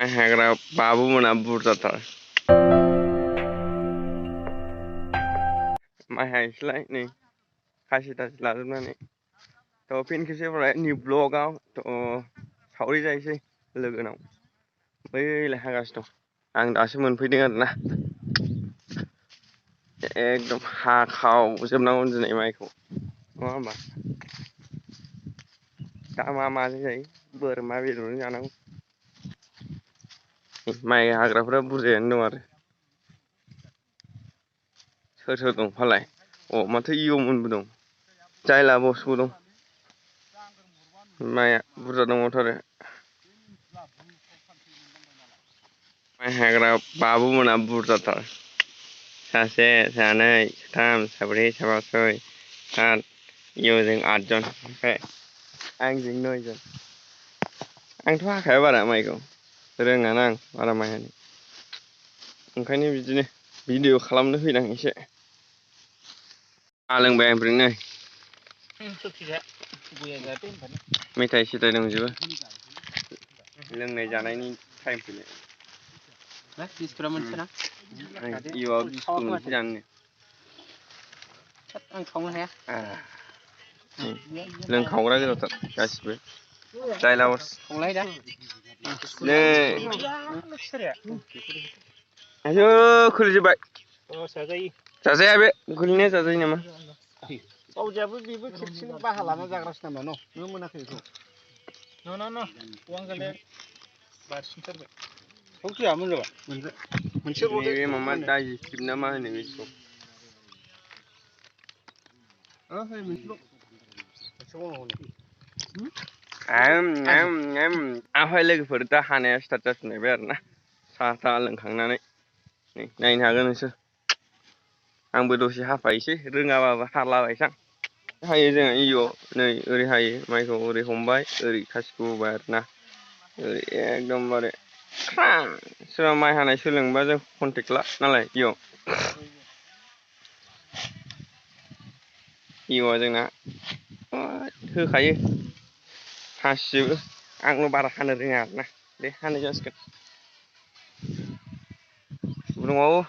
हाग्रा बाबु मोना बुरजाथार माइ हायसैलाय नै खासि थासि लाजोबनानै थ' फिन खेबसेबाय नि ब्लगाव थ' सावरि जाहैसै लोगोनाव बैलाय हागासिनो दं आं दासो मोनफैदों आरोना एकदम हाखावजोबनांगौ दिनै माइखौ नङा होमबा दा माजों जायो बोरमा बेदरजों जानांगौ माइ हाग्राफोरा बुरजायानो दं आरो सोर दं फालाय अ माथो इय'मोनबो दं जायला बसबो दं माइआ बुरजा दङथ' आरो माइ हाग्रा बाबु मोना बुरजाथार सासे सानै साथाम साब्रै साबा सय सात इय'जों 8 जन ओमफ्राय आंजों 9 जन आंथ' हाखाया बारा माइखौ रोङाना आं बारा माइ हानो ओंखायनो बिदिनो भिडिअ खालामनो फैदां एसे लोंबाय आं ब्रेकनो मेथाइ सेथाइ दंजोबो लोंनाय जानायनि टाइम फैलाय इय'आव बिस्कुट मोनसे जानो आं सावनो हाया लोंखावग्रा गोजाथार गासिबो जायलाबस नै आयौ खोलिजोब्बाय जाजाया बे गोलैनाया जाजायो नामा गावजायाबो बेबो खेबसेनो बाहा लाना जाग्रासो नामा न' नों मोनाखै बेखौ न' अवांगाले बारसिनथारबाय सौथुया मोनजाबाय मोनसे बे मामा डाइजेस्टिभ ना मा होनो बेखौ आमफ्राय लोगोफोर दा हानाया स्टार्ट जाफिनलायबाय आरोना साहा थाहा लोंखांनानै नै नायनो हागोन नोंसोर आंबो दसे हाफायोसै रोङाबाबो हालाबायसां हायो जोङो इय'आव नै ओरै हायो माइखौ ओरै हमबाय ओरै खासिखौ होबाय आरोना ओरै एकदमबारे ख्रां सोरबा माइ हानाय सोलोंबा जों कन्टेक्ट ला नालाय इय'आ जोंना होखायो हासिजोबो आंल' बारा हानो रोङा आरोना दे हानाय जासिगोन दंबावो